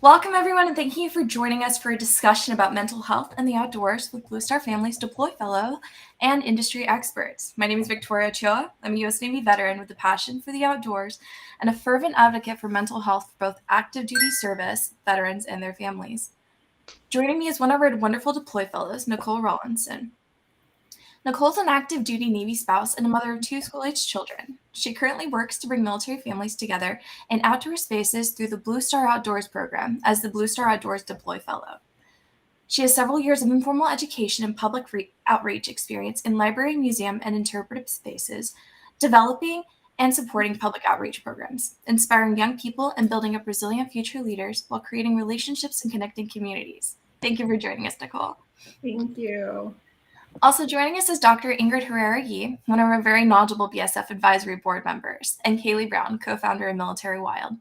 Welcome, everyone, and thank you for joining us for a discussion about mental health and the outdoors with Blue Star Family's Deploy Fellow and industry experts. My name is Victoria Ochoa. I'm a U.S. Navy veteran with a passion for the outdoors and a fervent advocate for mental health for both active duty service veterans and their families. Joining me is one of our wonderful Deploy Fellows, Nicole Rawlinson. Nicole's an active duty Navy spouse and a mother of two school-aged children. She currently works to bring military families together in outdoor spaces through the Blue Star Outdoors program as the Blue Star Outdoors Deploy Fellow. She has several years of informal education and public outreach experience in library, museum, and interpretive spaces, developing and supporting public outreach programs, inspiring young people and building up resilient future leaders while creating relationships and connecting communities. Thank you for joining us, Nicole. Thank you. Also joining us is Dr. Ingrid Herrera-Yee, one of our very knowledgeable BSF Advisory Board members, and Kaylee Brown, co-founder of Military Wild.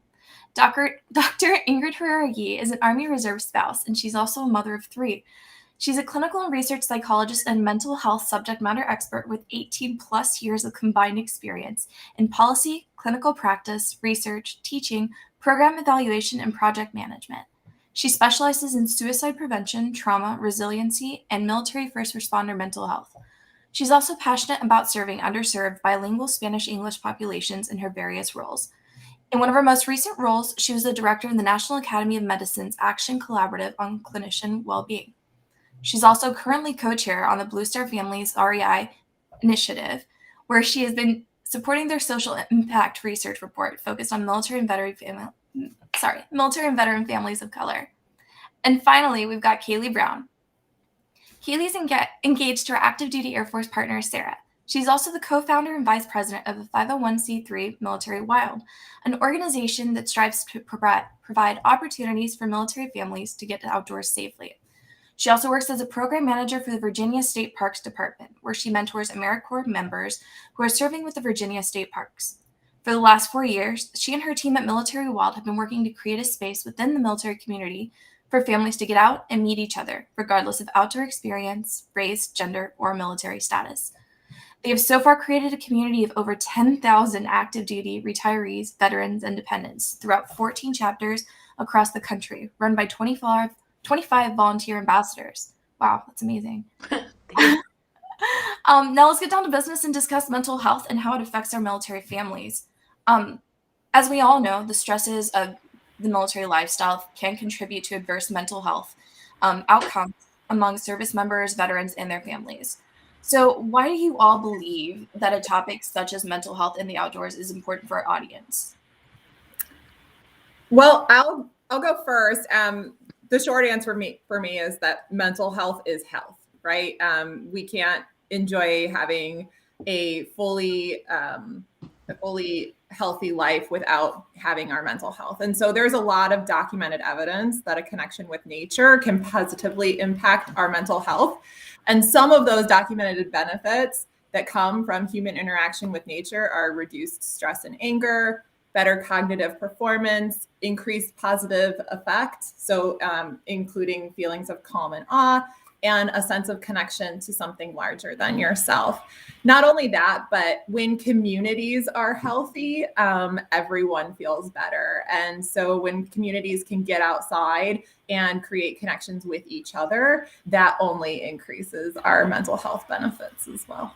Dr. Ingrid Herrera-Yee is an Army Reserve spouse, and she's also a mother of three. She's a clinical and research psychologist and mental health subject matter expert with 18 plus years of combined experience in policy, clinical practice, research, teaching, program evaluation, and project management. She specializes in suicide prevention, trauma, resiliency, and military first responder mental health. She's also passionate about serving underserved bilingual Spanish-English populations in her various roles. In one of her most recent roles, she was the director of the National Academy of Medicine's Action Collaborative on Clinician Wellbeing. She's also currently co-chair on the Blue Star Family's REI initiative, where she has been supporting their social impact research report focused on military and veteran families of color. And finally, we've got Kaylee Brown. Kaylee's engaged to her active duty Air Force partner, Sarah. She's also the co-founder and vice president of the 501c3 Military Wild, an organization that strives to provide opportunities for military families to get outdoors safely. She also works as a program manager for the Virginia State Parks Department, where she mentors AmeriCorps members who are serving with the Virginia State Parks. For the last 4 years, she and her team at Military Wild have been working to create a space within the military community for families to get out and meet each other, regardless of outdoor experience, race, gender, or military status. They have so far created a community of over 10,000 active duty retirees, veterans, and dependents throughout 14 chapters across the country, run by 25 volunteer ambassadors. Wow, that's amazing. Now let's get down to business and discuss mental health and how it affects our military families. As we all know, the stresses of the military lifestyle can contribute to adverse mental health outcomes among service members, veterans, and their families. So why do you all believe that a topic such as mental health in the outdoors is important for our audience? Well, I'll go first. The short answer for me is that mental health is health, right? We can't enjoy having a fully healthy life without having our mental health. And so there's a lot of documented evidence that a connection with nature can positively impact our mental health. And some of those documented benefits that come from human interaction with nature are reduced stress and anger, better cognitive performance, increased positive effects, so including feelings of calm and awe, and a sense of connection to something larger than yourself. Not only that, but when communities are healthy, everyone feels better. And so when communities can get outside and create connections with each other, that only increases our mental health benefits as well.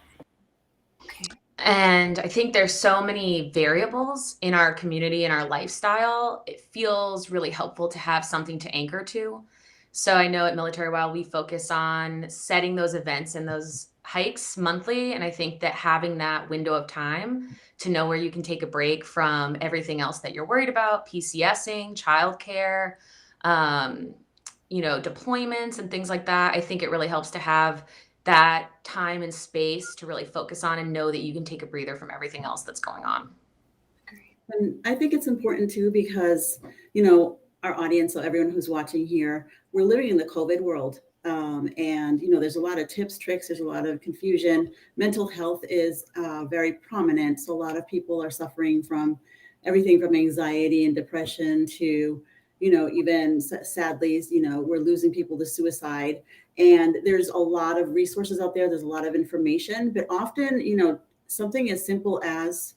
Okay. And I think there's so many variables in our community and our lifestyle. It feels really helpful to have something to anchor to. So I know at Military Wild, we focus on setting those events and those hikes monthly. And I think that having that window of time to know where you can take a break from everything else that you're worried about, PCS'ing, childcare, deployments and things like that. I think it really helps to have that time and space to really focus on and know that you can take a breather from everything else that's going on. And I think it's important too, because, our audience, so everyone who's watching here, we're living in the COVID world. And there's a lot of tips, tricks, there's a lot of confusion. Mental health is very prominent. So a lot of people are suffering from everything from anxiety and depression to, even sadly, we're losing people to suicide. And there's a lot of resources out there. There's a lot of information, but often, something as simple as,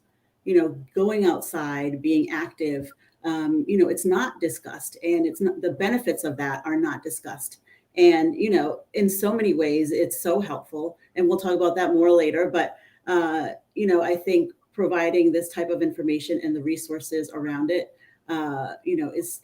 going outside, being active, it's not discussed, and it's not, the benefits of that are not discussed. And, in so many ways, it's so helpful. And we'll talk about that more later. But, I think providing this type of information and the resources around it,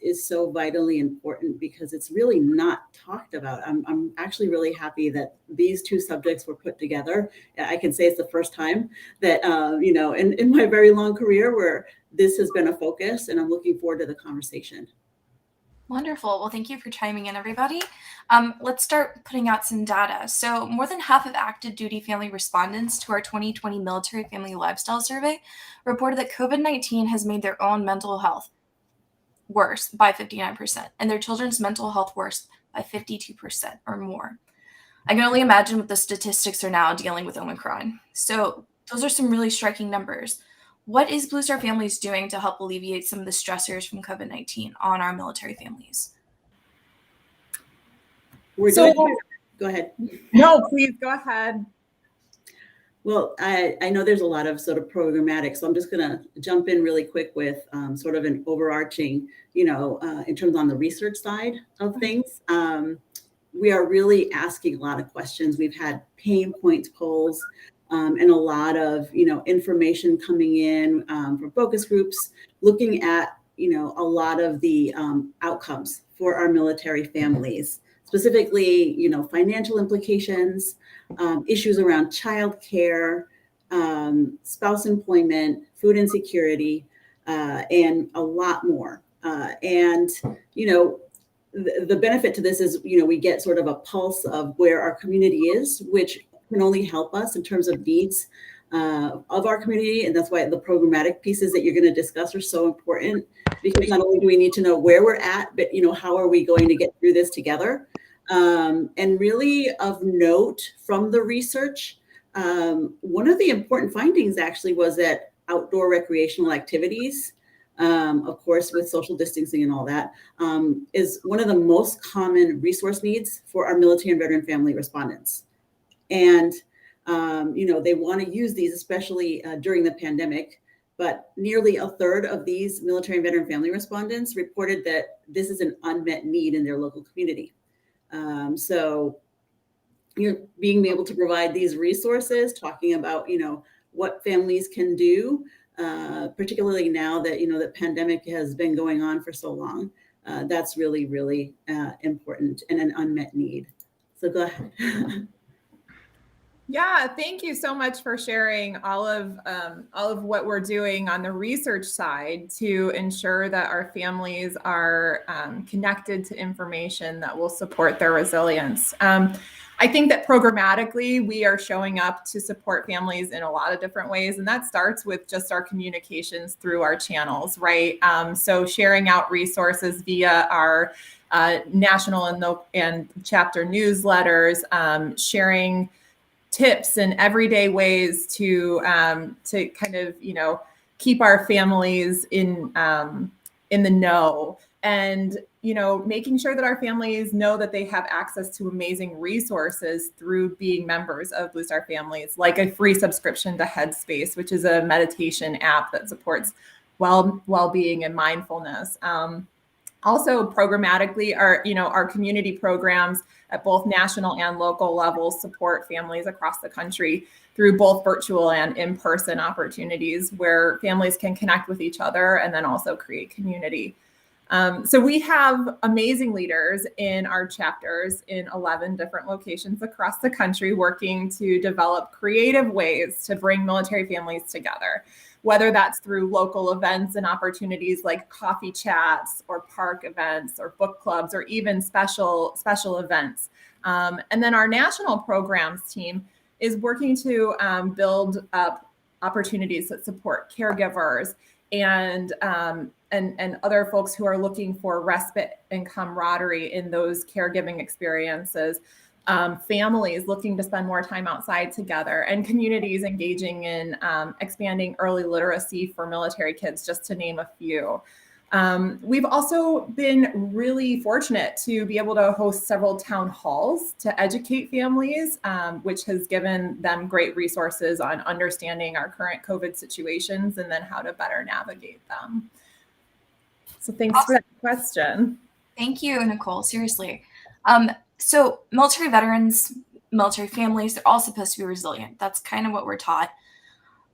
is so vitally important, because it's really not talked about. I'm actually really happy that these two subjects were put together. I can say it's the first time that, in my very long career where this has been a focus, and I'm looking forward to the conversation. Wonderful. Well, thank you for chiming in, everybody. Let's start putting out some data. So more than half of active duty family respondents to our 2020 Military Family Lifestyle Survey reported that COVID-19 has made their own mental health worse by 59%, and their children's mental health worse by 52% or more. I can only imagine what the statistics are now dealing with Omicron. So those are some really striking numbers. What is Blue Star Families doing to help alleviate some of the stressors from COVID-19 on our military families? Go ahead. No, please go ahead. Well, I know there's a lot of sort of programmatic, so I'm just going to jump in really quick with sort of an overarching, in terms on the research side of things. We are really asking a lot of questions. We've had pain points polls and a lot of, information coming in from focus groups, looking at, a lot of the outcomes for our military families, specifically, financial implications, issues around childcare, spouse employment, food insecurity, and a lot more. The benefit to this is, we get sort of a pulse of where our community is, which can only help us in terms of needs of our community. And that's why the programmatic pieces that you're going to discuss are so important, because not only do we need to know where we're at, but, how are we going to get through this together? And really of note from the research, one of the important findings actually was that outdoor recreational activities, of course, with social distancing and all that, is one of the most common resource needs for our military and veteran family respondents. And, they want to use these, especially during the pandemic. But nearly a third of these military and veteran family respondents reported that this is an unmet need in their local community. So, being able to provide these resources, talking about, what families can do, particularly now that, the pandemic has been going on for so long, that's really, really important and an unmet need. So go ahead. Yeah, thank you so much for sharing all of what we're doing on the research side to ensure that our families are connected to information that will support their resilience. I think that programmatically we are showing up to support families in a lot of different ways, and that starts with just our communications through our channels, right? So sharing out resources via our national and chapter newsletters, sharing tips and everyday ways to kind of keep our families in the know, and making sure that our families know that they have access to amazing resources through being members of Blue Star Families, like a free subscription to Headspace, which is a meditation app that supports well-being and mindfulness. Also, programmatically, our community programs at both national and local levels support families across the country through both virtual and in-person opportunities where families can connect with each other and then also create community. So we have amazing leaders in our chapters in 11 different locations across the country working to develop creative ways to bring military families together, whether that's through local events and opportunities like coffee chats or park events or book clubs or even special events. And then our national programs team is working to build up opportunities that support caregivers and other folks who are looking for respite and camaraderie in those caregiving experiences, families looking to spend more time outside together, and communities engaging in expanding early literacy for military kids, just to name a few. We've also been really fortunate to be able to host several town halls to educate families, which has given them great resources on understanding our current COVID situations and then how to better navigate them. So thanks for that question. Thank you, Nicole. Seriously. So military veterans, military families, they're all supposed to be resilient. That's kind of what we're taught.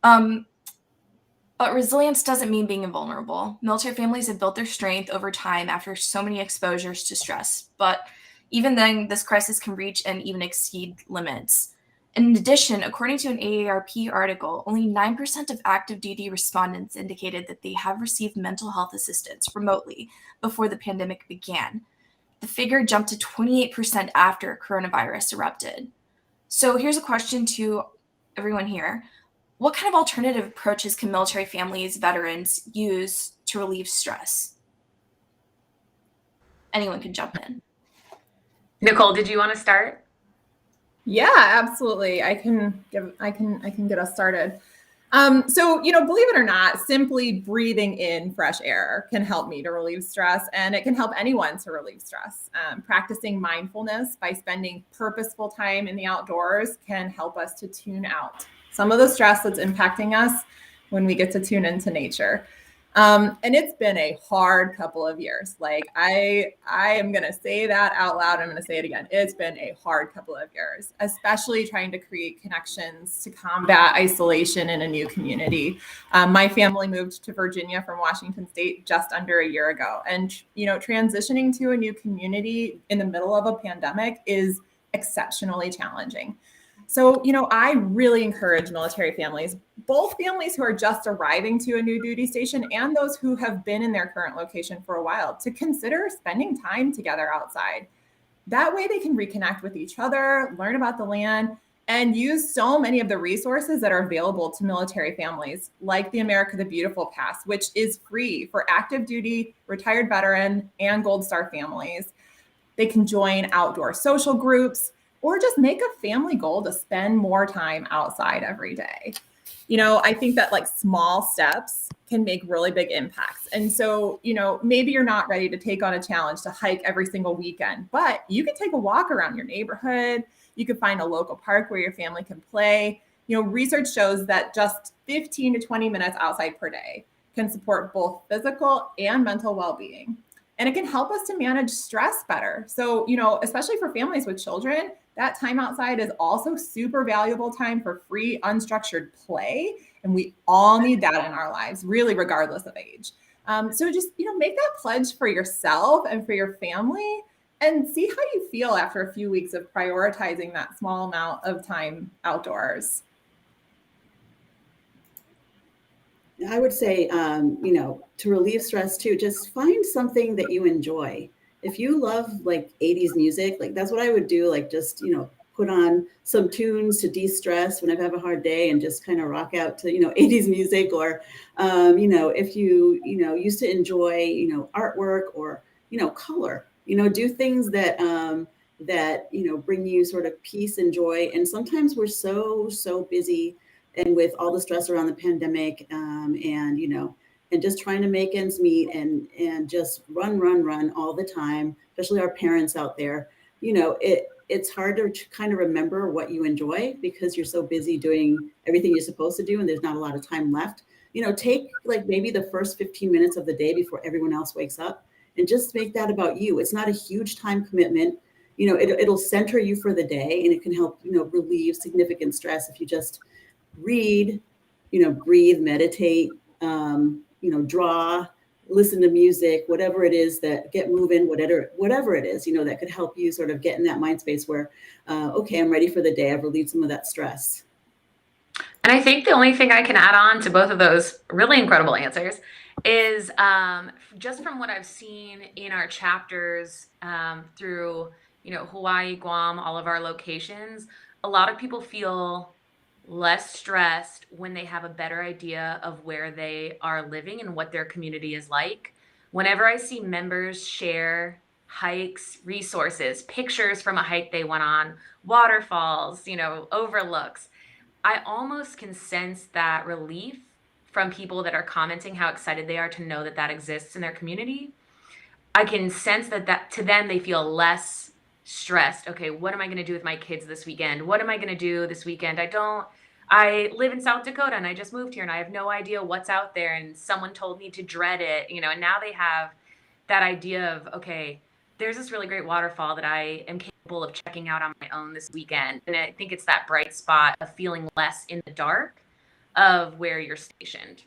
But resilience doesn't mean being invulnerable. Military families have built their strength over time after so many exposures to stress. But even then, this crisis can reach and even exceed limits. In addition, according to an AARP article, only 9% of active duty respondents indicated that they have received mental health assistance remotely before the pandemic began. The figure jumped to 28% after coronavirus erupted. So here's a question to everyone here. What kind of alternative approaches can military families, veterans use to relieve stress? Anyone can jump in. Nicole, did you want to start? Yeah, absolutely. I can get us started. So, believe it or not, simply breathing in fresh air can help me to relieve stress, and it can help anyone to relieve stress. Practicing mindfulness by spending purposeful time in the outdoors can help us to tune out some of the stress that's impacting us when we get to tune into nature. And it's been a hard couple of years. Like I am going to say that out loud. I'm going to say it again. It's been a hard couple of years, especially trying to create connections to combat isolation in a new community. My family moved to Virginia from Washington State just under a year ago. And, transitioning to a new community in the middle of a pandemic is exceptionally challenging. So, I really encourage military families, both families who are just arriving to a new duty station and those who have been in their current location for a while, to consider spending time together outside. That way they can reconnect with each other, learn about the land, and use so many of the resources that are available to military families, like the America the Beautiful Pass, which is free for active duty, retired veteran, and Gold Star families. They can join outdoor social groups, or just make a family goal to spend more time outside every day. I think that small steps can make really big impacts. And so, maybe you're not ready to take on a challenge to hike every single weekend, but you can take a walk around your neighborhood. You can find a local park where your family can play. Research shows that just 15 to 20 minutes outside per day can support both physical and mental well-being. And it can help us to manage stress better. So, especially for families with children, that time outside is also super valuable time for free, unstructured play. And we all need that in our lives, really, regardless of age. So just, make that pledge for yourself and for your family and see how you feel after a few weeks of prioritizing that small amount of time outdoors. I would say, to relieve stress too, just find something that you enjoy. If you love 80s music, that's what I would do. Just, put on some tunes to de-stress when I have a hard day and just kind of rock out to, 80s music. Or, if you, used to enjoy, artwork or, color, do things that, bring you sort of peace and joy. And sometimes we're so busy and with all the stress around the pandemic, and just trying to make ends meet and just run all the time, especially our parents out there, it's hard to kind of remember what you enjoy because you're so busy doing everything you're supposed to do and there's not a lot of time left. Take maybe the first 15 minutes of the day before everyone else wakes up and just make that about you. It's not a huge time commitment. It'll center you for the day and it can help, relieve significant stress if you just read, breathe, meditate, draw, listen to music, whatever it is, that get moving, whatever it is, that could help you sort of get in that mind space where, okay, I'm ready for the day. I've relieved some of that stress. And I think the only thing I can add on to both of those really incredible answers is just from what I've seen in our chapters through, Hawaii, Guam, all of our locations, a lot of people feel less stressed when they have a better idea of where they are living and what their community is like. Whenever I see members share hikes, resources, pictures from a hike they went on, waterfalls, overlooks, I almost can sense that relief from people that are commenting how excited they are to know that exists in their community. I can sense that to them, they feel less stressed. Okay, what am I going to do with my kids this weekend? What am I going to do this weekend? I live in South Dakota and I just moved here and I have no idea what's out there. And someone told me to dread it, and now they have that idea of, okay, there's this really great waterfall that I am capable of checking out on my own this weekend. And I think it's that bright spot of feeling less in the dark of where you're stationed.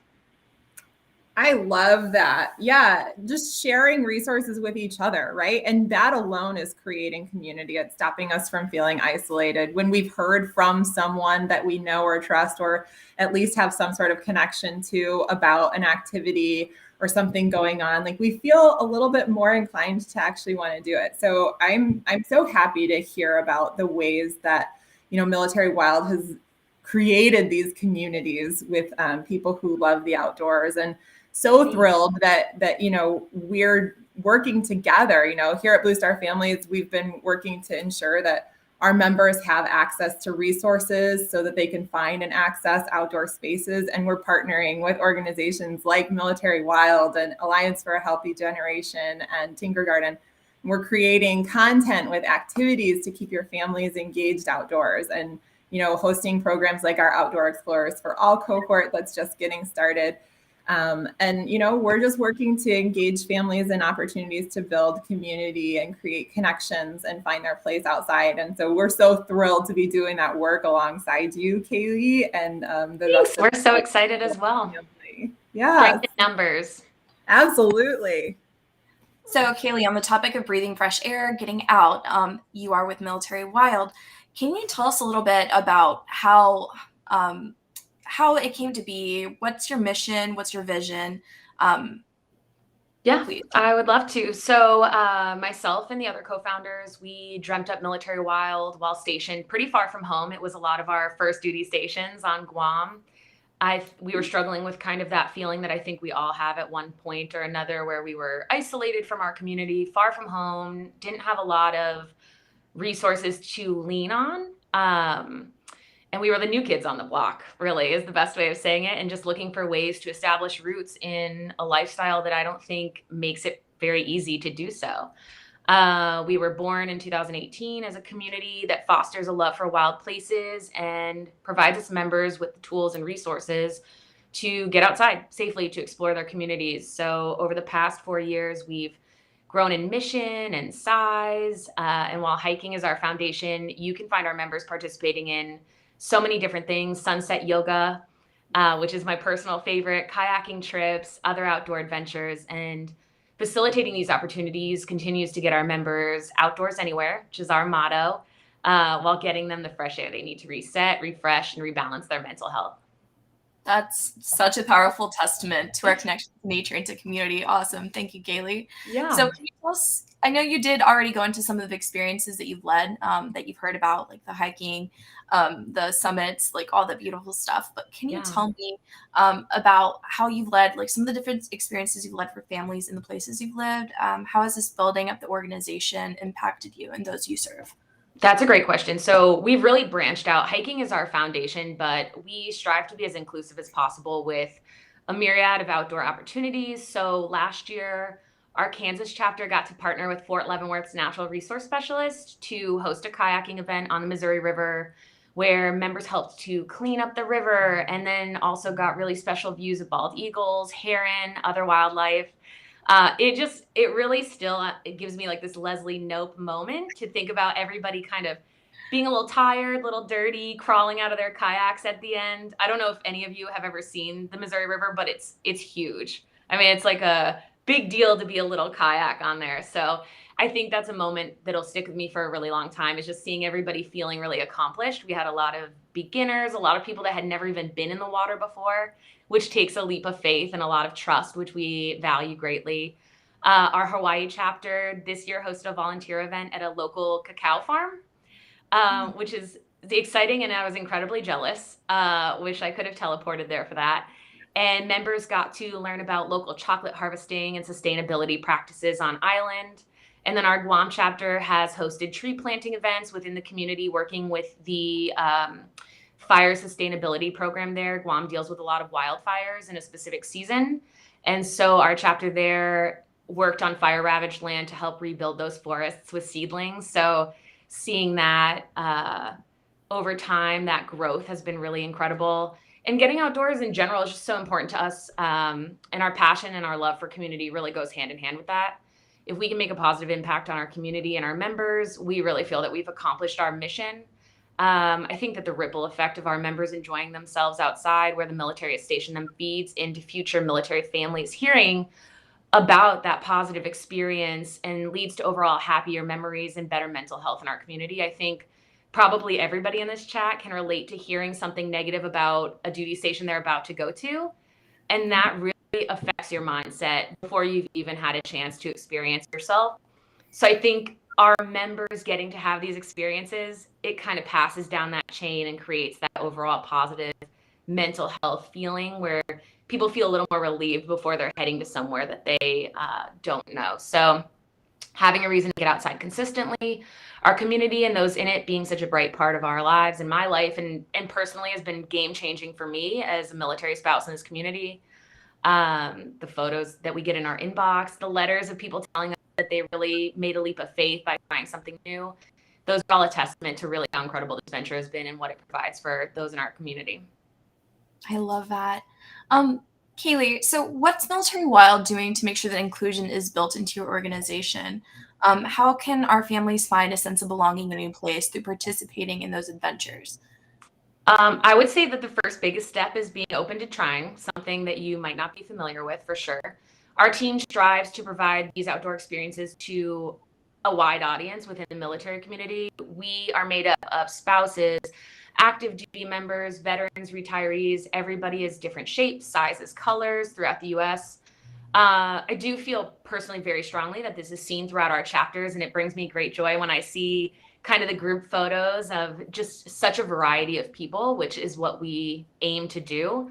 I love that. Yeah, just sharing resources with each other, right? And that alone is creating community. It's stopping us from feeling isolated. When we've heard from someone that we know or trust, or at least have some sort of connection to about an activity or something going on, like we feel a little bit more inclined to actually want to do it. So I'm so happy to hear about the ways that, Military Wild has created these communities with people who love the outdoors, and so thrilled that we're working together. Here at Blue Star Families, we've been working to ensure that our members have access to resources so that they can find and access outdoor spaces. And we're partnering with organizations like Military Wild and Alliance for a Healthy Generation and Tinker Garden. We're creating content with activities to keep your families engaged outdoors, and hosting programs like our Outdoor Explorers for All cohort that's just getting started. And we're just working to engage families in opportunities to build community and create connections and find their place outside. And so we're so thrilled to be doing that work alongside you, Kaylee, and the rest. We're so excited as well. Family. Yeah, strength in numbers. Absolutely. So, Kaylee, on the topic of breathing fresh air, getting out, you are with Military Wild. Can you tell us a little bit about how it came to be? What's your mission? What's your vision? Yeah, please. I would love to. So myself and the other co-founders, we dreamt up Military Wild while stationed pretty far from home. It was a lot of our first duty stations on Guam. We were struggling with kind of that feeling that I think we all have at one point or another, where we were isolated from our community, far from home, didn't have a lot of resources to lean on. And we were the new kids on the block, really, is the best way of saying it. And just looking for ways to establish roots in a lifestyle that I don't think makes it very easy to do so. We were born in 2018 as a community that fosters a love for wild places and provides its members with the tools and resources to get outside safely, to explore their communities. So over the past 4 years, we've grown in mission and size. And while hiking is our foundation, you can find our members participating in so many different things: sunset yoga, which is my personal favorite, kayaking trips, other outdoor adventures, and facilitating these opportunities continues to get our members outdoors anywhere, which is our motto, while getting them the fresh air they need to reset, refresh, and rebalance their mental health. That's such a powerful testament to our connection to nature and to community. Awesome. Thank you, Kaylee. Yeah. So can you tell us, I know you did already go into some of the experiences that you've led, that you've heard about, like the hiking, the summits, like all the beautiful stuff. But can you tell me about how you've led, like some of the different experiences you've led for families in the places you've lived? How has this building up the organization impacted you and those you serve? That's a great question. So we've really branched out. Hiking is our foundation, but we strive to be as inclusive as possible with a myriad of outdoor opportunities. So last year, our Kansas chapter got to partner with Fort Leavenworth's Natural Resource Specialist to host a kayaking event on the Missouri River, where members helped to clean up the river and then also got really special views of bald eagles, heron, other wildlife. It really still, it gives me like this Leslie Knope moment to think about everybody kind of being a little tired, a little dirty, crawling out of their kayaks at the end. I don't know if any of you have ever seen the Missouri River, but it's huge. I mean, it's like a big deal to be a little kayak on there. So I think that's a moment that'll stick with me for a really long time, is just seeing everybody feeling really accomplished. We had a lot of beginners, a lot of people that had never even been in the water before, which takes a leap of faith and a lot of trust, which we value greatly. Our Hawaii chapter this year hosted a volunteer event at a local cacao farm, which is exciting, and I was incredibly jealous. Wish I could have teleported there for that. And members got to learn about local chocolate harvesting and sustainability practices on island. And then our Guam chapter has hosted tree planting events within the community, working with the fire sustainability program there. Guam deals with a lot of wildfires in a specific season. And so our chapter there worked on fire ravaged land to help rebuild those forests with seedlings. So seeing that over time, that growth has been really incredible. And getting outdoors in general is just so important to us. And our passion and our love for community really goes hand in hand with that. if we can make a positive impact on our community and our members, we really feel that we've accomplished our mission. I think that the ripple effect of our members enjoying themselves outside where the military is stationed them feeds into future military families hearing about that positive experience and leads to overall happier memories and better mental health in our community. I think probably everybody in this chat can relate to hearing something negative about a duty station they're about to go to. And that really affects your mindset before you've even had a chance to experience yourself. So I think our members getting to have these experiences, it kind of passes down that chain and creates that overall positive mental health feeling where people feel a little more relieved before they're heading to somewhere that they don't know. So having a reason to get outside consistently, our community and those in it being such a bright part of our lives and my life and personally has been game changing for me as a military spouse in this community. The photos that we get in our inbox, the letters of people telling us that they really made a leap of faith by trying something new. Those are all a testament to really how incredible this venture has been and what it provides for those in our community. I love that. Kaylee, so what's Military Wild doing to make sure that inclusion is built into your organization? How can our families find a sense of belonging in a new place through participating in those adventures? I would say that the first biggest step is being open to trying something that you might not be familiar with for sure. Our team strives to provide these outdoor experiences to a wide audience within the military community. We are made up of spouses, active duty members, veterans, retirees. Everybody is different shapes, sizes, colors throughout the U.S. I do feel personally very strongly that this is seen throughout our chapters, and it brings me great joy when I see kind of the group photos of just such a variety of people, which is what we aim to do.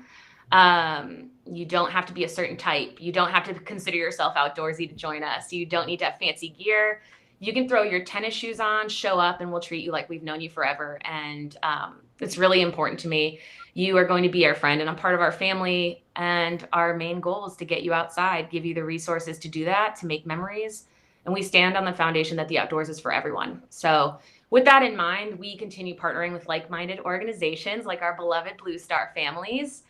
You don't have to be a certain type. You don't have to consider yourself outdoorsy to join us. You don't need to have fancy gear. You can throw your tennis shoes on, show up, and we'll treat you like we've known you forever. And it's really important to me. You are going to be our friend and a part of our family. And our main goal is to get you outside, give you the resources to do that, to make memories. And we stand on the foundation that the outdoors is for everyone. So with that in mind, we continue partnering with like-minded organizations like our beloved Blue Star families.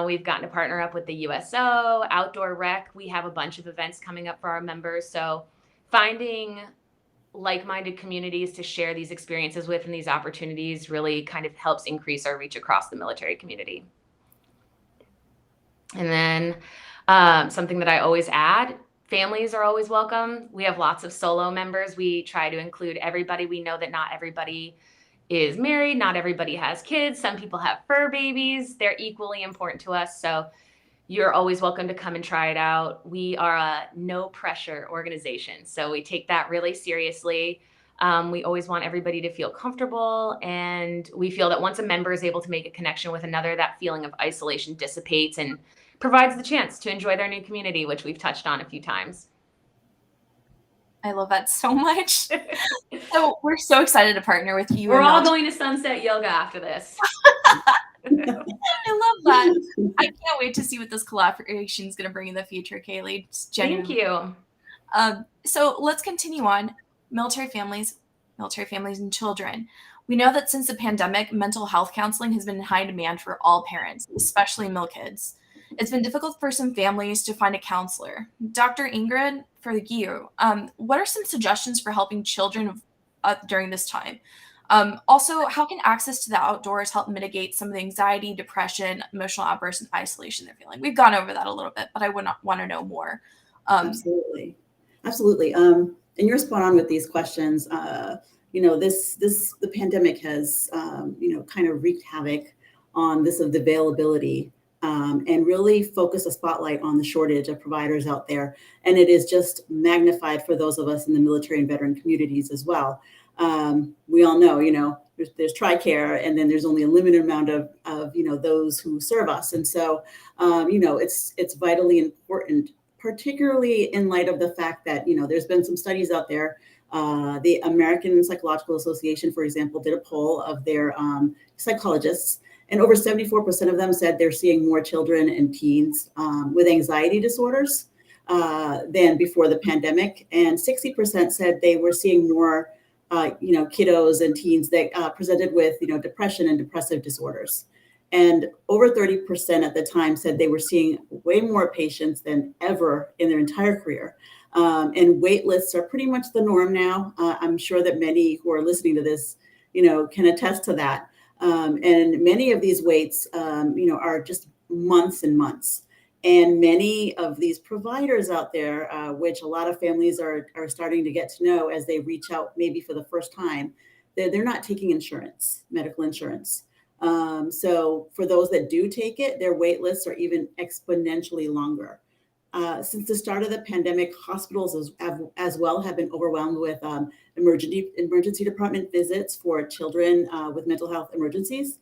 We've gotten to partner up with the USO, Outdoor Rec. We have a bunch of events coming up for our members. So finding like-minded communities to share these experiences with and these opportunities really kind of helps increase our reach across the military community. And then something that I always add, families are always welcome. We have lots of solo members. We try to include everybody. We know that not everybody is married. Not everybody has kids. Some people have fur babies. They're equally important to us. So you're always welcome to come and try it out. We are a no pressure organization. So we take that really seriously. We always want everybody to feel comfortable. And we feel that once a member is able to make a connection with another, that feeling of isolation dissipates and provides the chance to enjoy their new community, which we've touched on a few times. I love that so much. So we're so excited to partner with you. We're all going to sunset yoga after this. I love that. I can't wait to see what this collaboration is going to bring in the future, Kaylee. Thank you. So let's continue on. Military families and children. We know that since the pandemic, mental health counseling has been in high demand for all parents, especially mil kids. It's been difficult for some families to find a counselor. Dr. Ingrid, for you, what are some suggestions for helping children during this time? Also, how can access to the outdoors help mitigate some of the anxiety, depression, emotional outbursts, and isolation they're feeling? We've gone over that a little bit, but I would want to know more. Absolutely. And you're spot on with these questions. The pandemic has, kind of wreaked havoc on the availability and really focus a spotlight on the shortage of providers out there. And it is just magnified for those of us in the military and veteran communities as well. We all know, there's TRICARE, and then there's only a limited amount of those who serve us. And so, it's vitally important, particularly in light of the fact that, there's been some studies out there. The American Psychological Association, for example, did a poll of their psychologists, and over 74% of them said they're seeing more children and teens with anxiety disorders than before the pandemic. And 60% said they were seeing more kiddos and teens that presented with, depression and depressive disorders. And over 30% at the time said they were seeing way more patients than ever in their entire career. And wait lists are pretty much the norm now. I'm sure that many who are listening to this, can attest to that. And many of these waits, are just months and months. And many of these providers out there, which a lot of families are starting to get to know as they reach out maybe for the first time, they're not taking insurance, medical insurance. So for those that do take it, their wait lists are even exponentially longer. Since the start of the pandemic, hospitals as well have been overwhelmed with emergency department visits for children with mental health emergencies.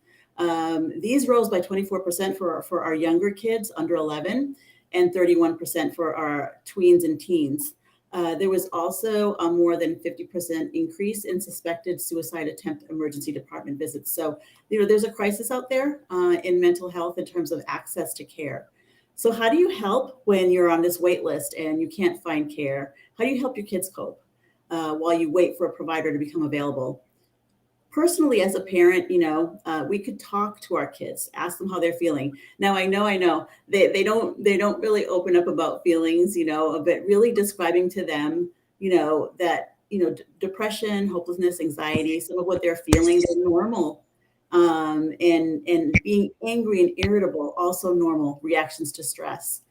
These rose by 24% for our younger kids under 11 and 31% for our tweens and teens. There was also a more than 50% increase in suspected suicide attempt emergency department visits. So, there's a crisis out there in mental health in terms of access to care. So how do you help when you're on this wait list and you can't find care? How do you help your kids cope while you wait for a provider to become available? Personally, as a parent, we could talk to our kids, ask them how they're feeling. Now, I know they don't really open up about feelings, but really describing to them, that, depression, hopelessness, anxiety, some of what they're feeling is normal. And being angry and irritable, also normal reactions to stress.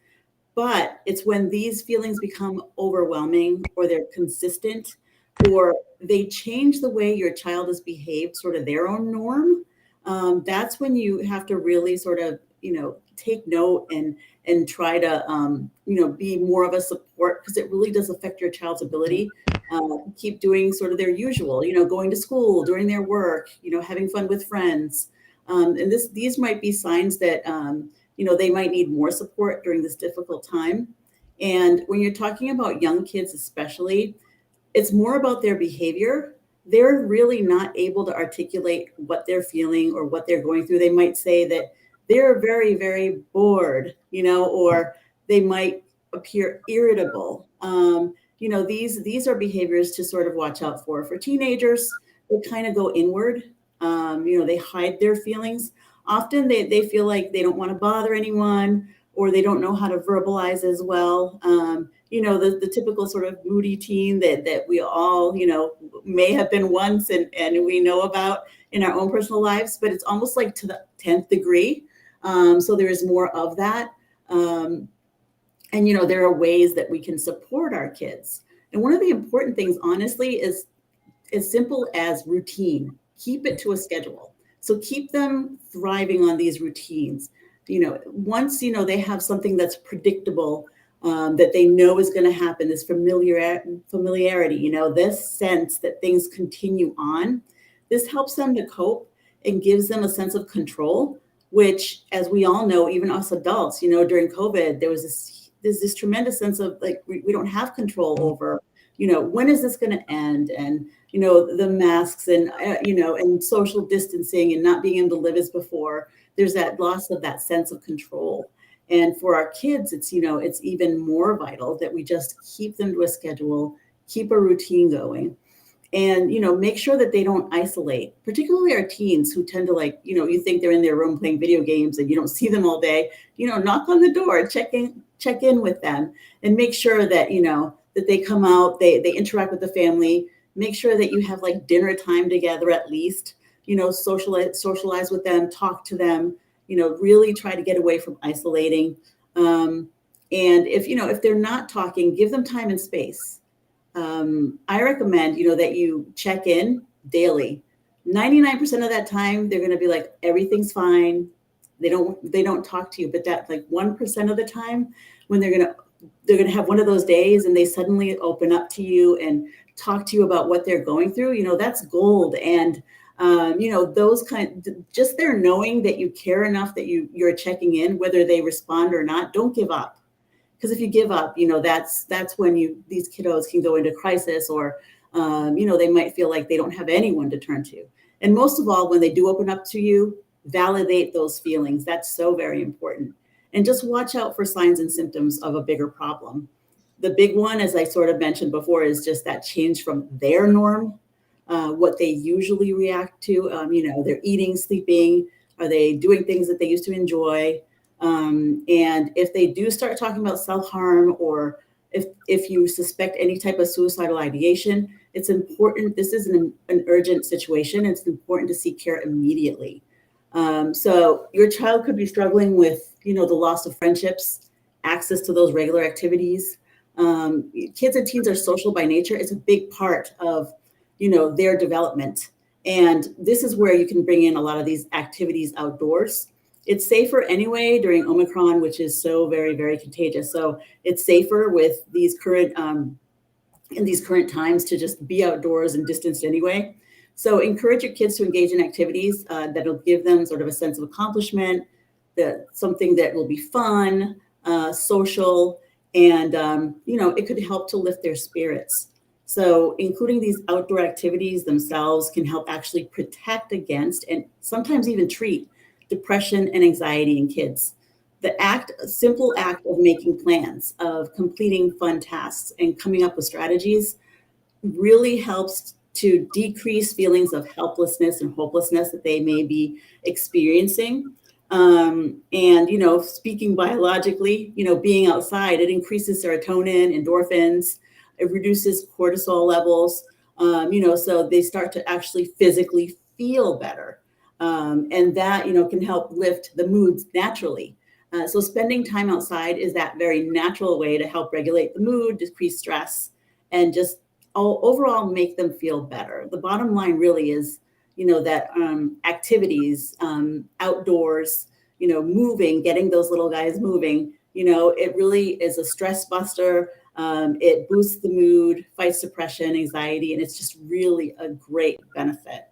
But it's when these feelings become overwhelming or they're consistent or they change the way your child has behaved, sort of their own norm, that's when you have to really sort of, take note and try to, be more of a support, because it really does affect your child's ability to keep doing sort of their usual, going to school, doing their work, having fun with friends. And these might be signs that, they might need more support during this difficult time. And when you're talking about young kids, especially, it's more about their behavior. They're really not able to articulate what they're feeling or what they're going through. They might say that they're very, very bored, or they might appear irritable. These are behaviors to sort of watch out for. For teenagers, they kind of go inward. They hide their feelings. Often they feel like they don't want to bother anyone, or they don't know how to verbalize as well. The typical sort of moody teen that we all, may have been once and we know about in our own personal lives, but it's almost like to the 10th degree. So there is more of that. And, there are ways that we can support our kids. And one of the important things, honestly, is as simple as routine. Keep it to a schedule. So keep them thriving on these routines. Once, they have something that's predictable, that they know is going to happen, this familiarity, this sense that things continue on, this helps them to cope and gives them a sense of control, which, as we all know, even us adults, during COVID, there's this tremendous sense of like, we don't have control over, when is this going to end? And, the masks and, and social distancing and not being able to live as before, there's that loss of that sense of control. And for our kids, it's even more vital that we just keep them to a schedule, keep a routine going, and, make sure that they don't isolate, particularly our teens who tend to you think they're in their room playing video games and you don't see them all day, knock on the door, check in with them and make sure that, that they come out, they interact with the family, make sure that you have like dinner time together at least, socialize with them, talk to them, really try to get away from isolating. And if they're not talking, give them time and space. I recommend, that you check in daily. 99% of that time, they're going to be like, everything's fine. They don't talk to you, but that like 1% of the time when they're going to have one of those days and they suddenly open up to you and talk to you about what they're going through, that's gold. And those just their knowing that you care enough that you're checking in, whether they respond or not, don't give up. Because if you give up, that's when these kiddos can go into crisis or, they might feel like they don't have anyone to turn to. And most of all, when they do open up to you, validate those feelings. That's so very important. And just watch out for signs and symptoms of a bigger problem. The big one, as I sort of mentioned before, is just that change from their norm, what they usually react to. They're eating, sleeping, are they doing things that they used to enjoy? And if they do start talking about self-harm or, If you suspect any type of suicidal ideation, it's important. This is an urgent situation. It's important to seek care immediately. So your child could be struggling with, the loss of friendships, access to those regular activities. Kids and teens are social by nature. It's a big part of, their development. And this is where you can bring in a lot of these activities outdoors. It's safer anyway during Omicron, which is so very, very contagious. So it's safer with these current, in these current times to just be outdoors and distanced anyway. So encourage your kids to engage in activities that'll give them sort of a sense of accomplishment, something that will be fun, social, and it could help to lift their spirits. So including these outdoor activities themselves can help actually protect against and sometimes even treat depression and anxiety in kids. The simple act of making plans, of completing fun tasks and coming up with strategies really helps to decrease feelings of helplessness and hopelessness that they may be experiencing. And, speaking biologically, being outside, it increases serotonin, endorphins, it reduces cortisol levels, so they start to actually physically feel better. And that, can help lift the moods naturally. So spending time outside is that very natural way to help regulate the mood, decrease stress, and just overall make them feel better. The bottom line really is, that activities, outdoors, moving, getting those little guys moving, it really is a stress buster. It boosts the mood, fights depression, anxiety, and it's just really a great benefit.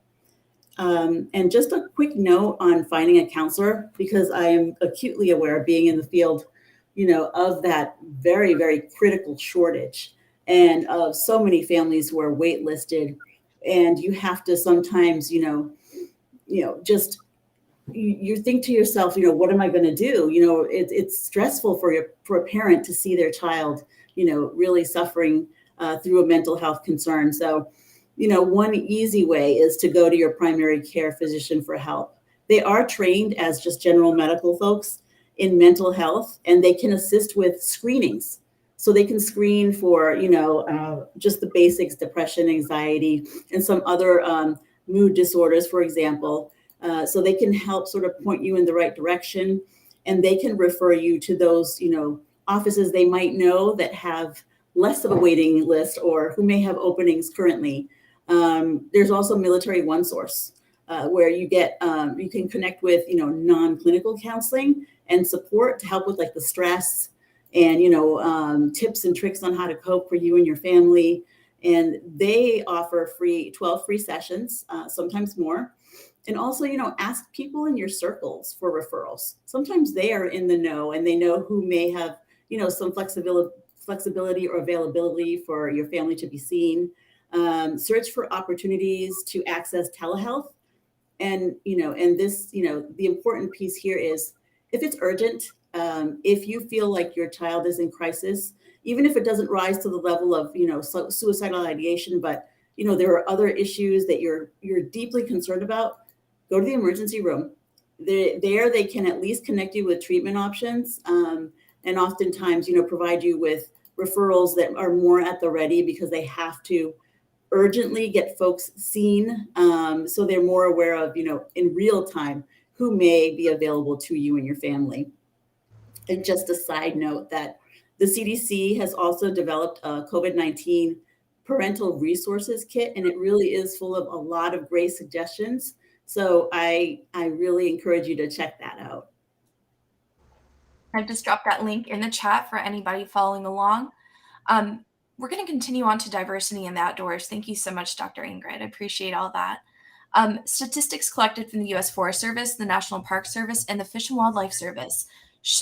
And just a quick note on finding a counselor, because I am acutely aware, being in the field, of that very, very critical shortage and of so many families who are waitlisted. And you have to sometimes, just you think to yourself, what am I going to do? It's stressful for a parent to see their child, really suffering through a mental health concern. So, one easy way is to go to your primary care physician for help. They are trained as just general medical folks in mental health, and they can assist with screenings. So they can screen for, just the basics, depression, anxiety, and some other mood disorders, for example. So they can help sort of point you in the right direction, and they can refer you to those, offices they might know that have less of a waiting list or who may have openings currently. There's also Military One Source, where you can connect with, non-clinical counseling and support to help with like the stress and, tips and tricks on how to cope for you and your family. And they offer 12 free sessions, sometimes more. And also, ask people in your circles for referrals. Sometimes they are in the know and they know who may have, some flexibility or availability for your family to be seen. Search for opportunities to access telehealth. And, and this, the important piece here is if it's urgent, if you feel like your child is in crisis, even if it doesn't rise to the level of, suicidal ideation, but, there are other issues that you're deeply concerned about, go to the emergency room. There they can at least connect you with treatment options. And oftentimes, provide you with referrals that are more at the ready because they have to urgently get folks seen. So they're more aware of, in real time, who may be available to you and your family. And just a side note that the CDC has also developed a COVID-19 parental resources kit, and it really is full of a lot of great suggestions. So I really encourage you to check that out. I've just dropped that link in the chat for anybody following along. We're going to continue on to diversity in the outdoors. Thank you so much, Dr. Ingrid. I appreciate all that. Statistics collected from the U.S. Forest Service, the National Park Service, and the Fish and Wildlife Service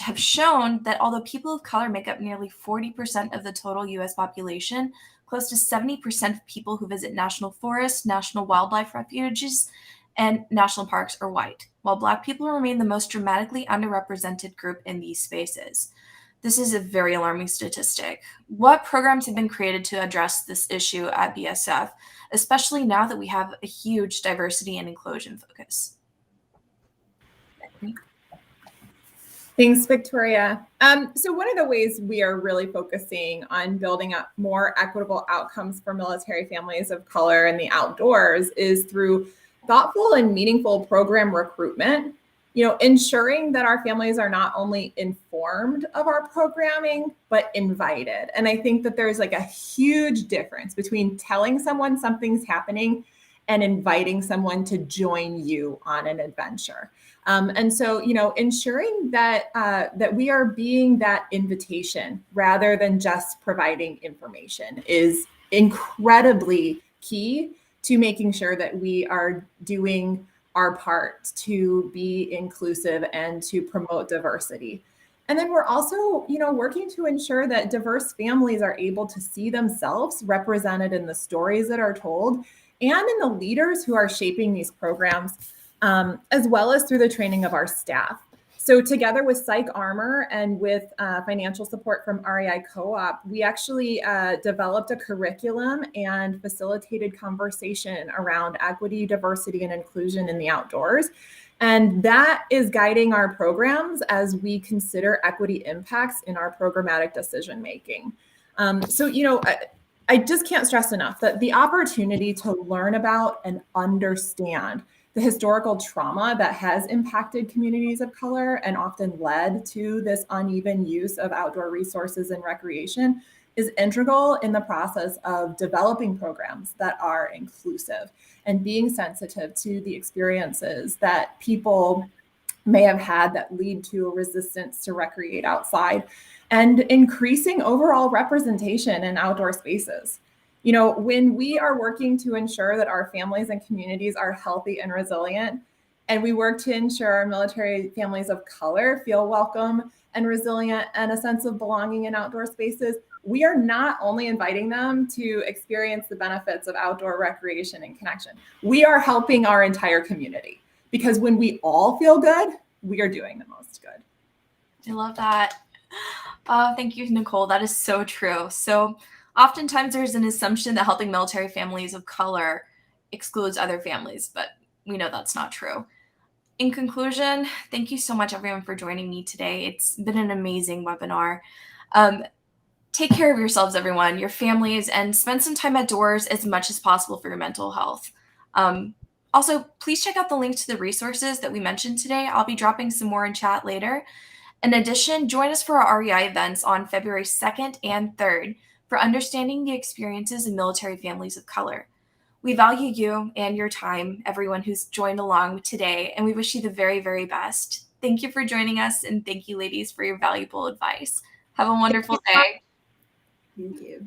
have shown that although people of color make up nearly 40% of the total U.S. population, close to 70% of people who visit national forests, national wildlife refuges, and national parks are white, while Black people remain the most dramatically underrepresented group in these spaces. This is a very alarming statistic. What programs have been created to address this issue at BSF, especially now that we have a huge diversity and inclusion focus? Thanks, Victoria. So one of the ways we are really focusing on building up more equitable outcomes for military families of color in the outdoors is through thoughtful and meaningful program recruitment. Ensuring that our families are not only informed of our programming, but invited. And I think that there's like a huge difference between telling someone something's happening and inviting someone to join you on an adventure. And so, ensuring that that we are being that invitation rather than just providing information is incredibly key to making sure that we are doing our part to be inclusive and to promote diversity. And then we're also, working to ensure that diverse families are able to see themselves represented in the stories that are told and in the leaders who are shaping these programs, as well as through the training of our staff. So together with Psych Armor and with financial support from REI Co-op, we actually developed a curriculum and facilitated conversation around equity, diversity, and inclusion in the outdoors. And that is guiding our programs as we consider equity impacts in our programmatic decision making. I just can't stress enough that the opportunity to learn about and understand the historical trauma that has impacted communities of color and often led to this uneven use of outdoor resources and recreation is integral in the process of developing programs that are inclusive and being sensitive to the experiences that people may have had that lead to a resistance to recreate outside, and increasing overall representation in outdoor spaces. When we are working to ensure that our families and communities are healthy and resilient, and we work to ensure our military families of color feel welcome and resilient and a sense of belonging in outdoor spaces, we are not only inviting them to experience the benefits of outdoor recreation and connection, we are helping our entire community. Because when we all feel good, we are doing the most good. I love that. Thank you, Nicole. That is so true. So oftentimes there's an assumption that helping military families of color excludes other families, but we know that's not true. In conclusion, thank you so much, everyone, for joining me today. It's been an amazing webinar. Take care of yourselves, everyone, your families, and spend some time outdoors as much as possible for your mental health. Also, please check out the link to the resources that we mentioned today. I'll be dropping some more in chat later. In addition, join us for our REI events on February 2nd and 3rd for understanding the experiences of military families of color. We value you and your time, everyone who's joined along today, and we wish you the very, very best. Thank you for joining us, and thank you, ladies, for your valuable advice. Have a wonderful day. Thank you.